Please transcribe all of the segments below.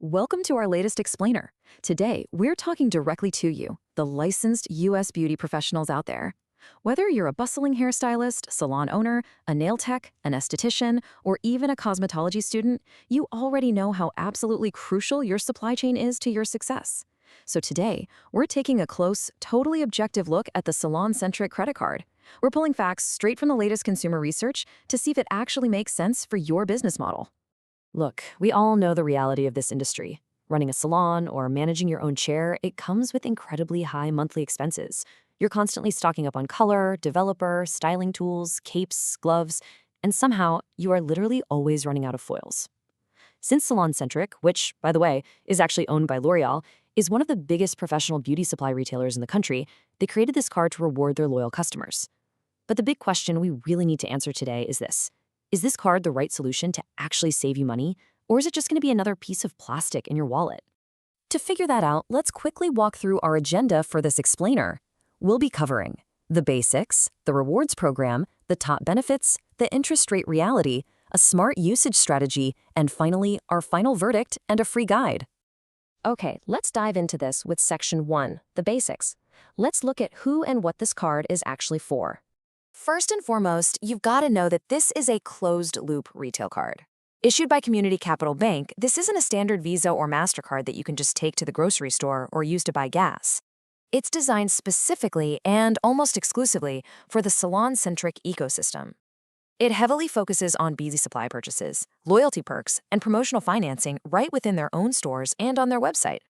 Welcome to our latest explainer. Today, we're talking directly to you, the licensed U.S. beauty professionals out there. Whether you're a bustling hairstylist, salon owner, a nail tech, an esthetician, or even a cosmetology student, you already know how absolutely crucial your supply chain is to your success. So today, we're taking a close, totally objective look at the Salon Centric credit card. We're pulling facts straight from the latest consumer research to see if it actually makes sense for your business model. Look, we all know the reality of this industry. Running a salon or managing your own chair, it comes with incredibly high monthly expenses. You're constantly stocking up on color, developer, styling tools, capes, gloves, and somehow you are literally always running out of foils. Since Salon Centric, which, by the way, is actually owned by L'Oreal, is one of the biggest professional beauty supply retailers in the country, they created this card to reward their loyal customers. But the big question we really need to answer today is this. Is this card the right solution to actually save you money, or is it just going to be another piece of plastic in your wallet? To figure that out, let's quickly walk through our agenda for this explainer. We'll be covering the basics, the rewards program, the top benefits, the interest rate reality, a smart usage strategy, and finally, our final verdict and a free guide. Okay, let's dive into this with Section 1, the basics. Let's look at who and what this card is actually for. First and foremost, you've got to know that this is a closed-loop retail card. Issued by Community Capital Bank, this isn't a standard Visa or MasterCard that you can just take to the grocery store or use to buy gas. It's designed specifically and almost exclusively for the salon-centric ecosystem. It heavily focuses on beauty supply purchases, loyalty perks, and promotional financing right within their own stores and on their website.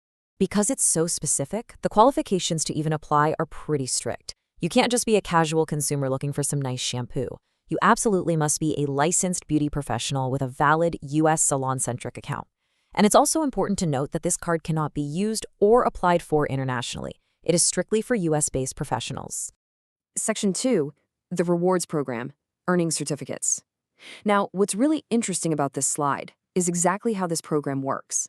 Because it's so specific, the qualifications to even apply are pretty strict. You can't just be a casual consumer looking for some nice shampoo. You absolutely must be a licensed beauty professional with a valid U.S. Salon-Centric account. And it's also important to note that this card cannot be used or applied for internationally. It is strictly for U.S.-based professionals. Section 2, the rewards program, earning certificates. Now, what's really interesting about this slide is exactly how this program works.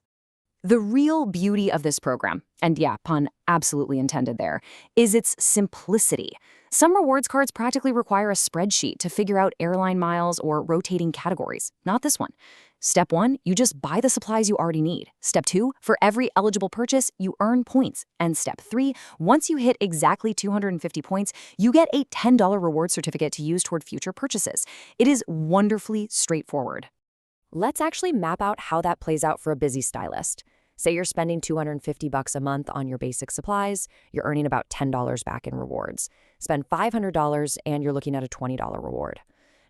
The real beauty of this program, and yeah, pun absolutely intended there, is its simplicity. Some rewards cards practically require a spreadsheet to figure out airline miles or rotating categories. Not this one. Step 1, you just buy the supplies you already need. Step 2, for every eligible purchase, you earn points. And Step 3, once you hit exactly 250 points, you get a $10 reward certificate to use toward future purchases. It is wonderfully straightforward. Let's actually map out how that plays out for a busy stylist. Say you're spending $250 a month on your basic supplies, you're earning about $10 back in rewards. Spend $500 and you're looking at a $20 reward.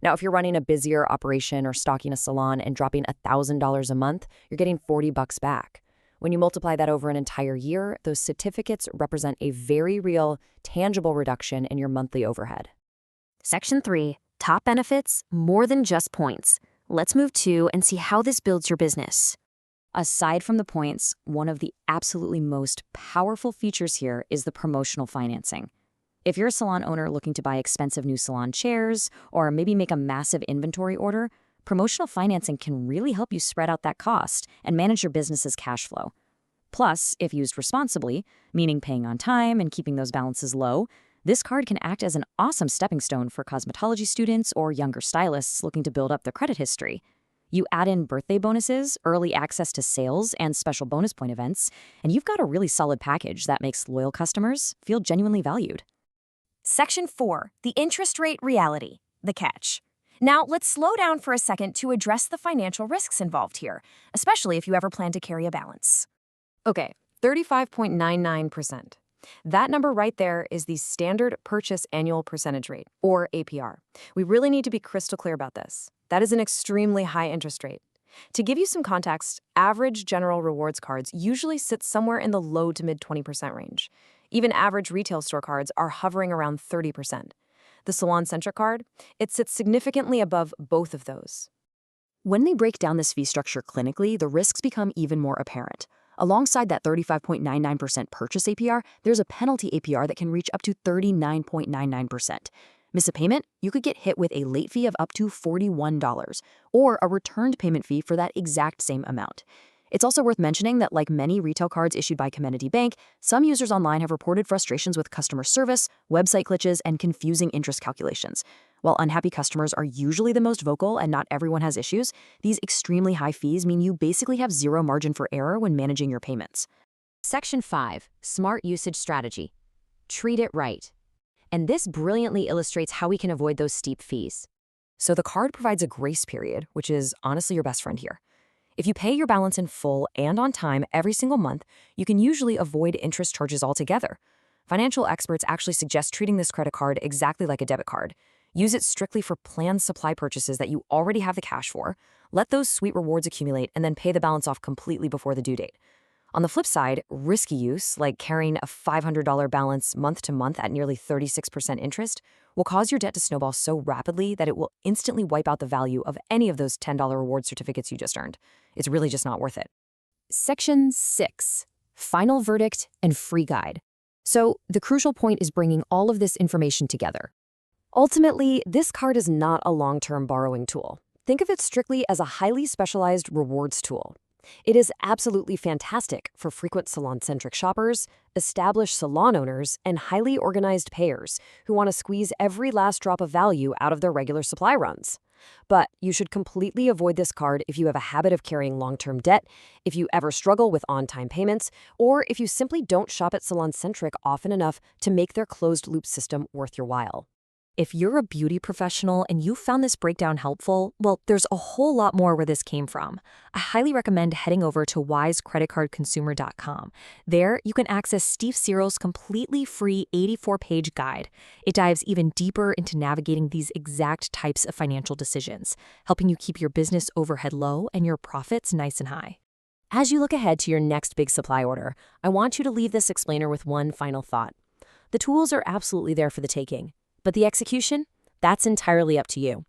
Now, if you're running a busier operation or stocking a salon and dropping $1,000 a month, you're getting $40 back. When you multiply that over an entire year, those certificates represent a very real, tangible reduction in your monthly overhead. Section 3, top benefits, more than just points. Let's move to and see how this builds your business. Aside from the points, one of the absolutely most powerful features here is the promotional financing. If you're a salon owner looking to buy expensive new salon chairs or maybe make a massive inventory order, promotional financing can really help you spread out that cost and manage your business's cash flow. Plus, if used responsibly, meaning paying on time and keeping those balances low, this card can act as an awesome stepping stone for cosmetology students or younger stylists looking to build up their credit history. You add in birthday bonuses, early access to sales, and special bonus point events, and you've got a really solid package that makes loyal customers feel genuinely valued. Section 4, the interest rate reality, the catch. Now, let's slow down for a second to address the financial risks involved here, especially if you ever plan to carry a balance. Okay, 35.99%. That number right there is the standard purchase annual percentage rate, or APR. We really need to be crystal clear about this. That is an extremely high interest rate. To give you some context, average general rewards cards usually sit somewhere in the low to mid 20% range. Even average retail store cards are hovering around 30%. The Salon-Centric card, it sits significantly above both of those. When they break down this fee structure clinically, the risks become even more apparent. Alongside that 35.99% purchase APR, there's a penalty APR that can reach up to 39.99%. Miss a payment, you could get hit with a late fee of up to $41, or a returned payment fee for that exact same amount. It's also worth mentioning that like many retail cards issued by Community Bank, some users online have reported frustrations with customer service, website glitches, and confusing interest calculations. While unhappy customers are usually the most vocal and not everyone has issues, these extremely high fees mean you basically have zero margin for error when managing your payments. Section 5. Smart Usage Strategy. Treat it right. And this brilliantly illustrates how we can avoid those steep fees. So the card provides a grace period, which is honestly your best friend here. If you pay your balance in full and on time every single month, you can usually avoid interest charges altogether. Financial experts actually suggest treating this credit card exactly like a debit card. Use it strictly for planned supply purchases that you already have the cash for, let those sweet rewards accumulate, and then pay the balance off completely before the due date. On the flip side, risky use, like carrying a $500 balance month to month at nearly 36% interest, will cause your debt to snowball so rapidly that it will instantly wipe out the value of any of those $10 reward certificates you just earned. It's really just not worth it. Section 6. Final Verdict and Free Guide. So the crucial point is bringing all of this information together. Ultimately, this card is not a long-term borrowing tool. Think of it strictly as a highly specialized rewards tool. It is absolutely fantastic for frequent Salon-centric shoppers, established salon owners, and highly organized payers who want to squeeze every last drop of value out of their regular supply runs. But you should completely avoid this card if you have a habit of carrying long-term debt, if you ever struggle with on-time payments, or if you simply don't shop at Salon-centric often enough to make their closed-loop system worth your while. If you're a beauty professional and you found this breakdown helpful, well, there's a whole lot more where this came from. I highly recommend heading over to wisecreditcardconsumer.com. There, you can access Steve Ciro's completely free 84-page guide. It dives even deeper into navigating these exact types of financial decisions, helping you keep your business overhead low and your profits nice and high. As you look ahead to your next big supply order, I want you to leave this explainer with one final thought. The tools are absolutely there for the taking. But the execution? That's entirely up to you.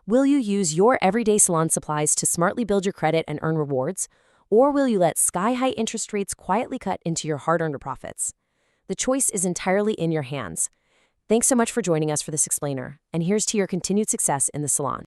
Will you use your everyday salon supplies to smartly build your credit and earn rewards? Or will you let sky-high interest rates quietly cut into your hard-earned profits? The choice is entirely in your hands. Thanks so much for joining us for this explainer, and here's to your continued success in the salon.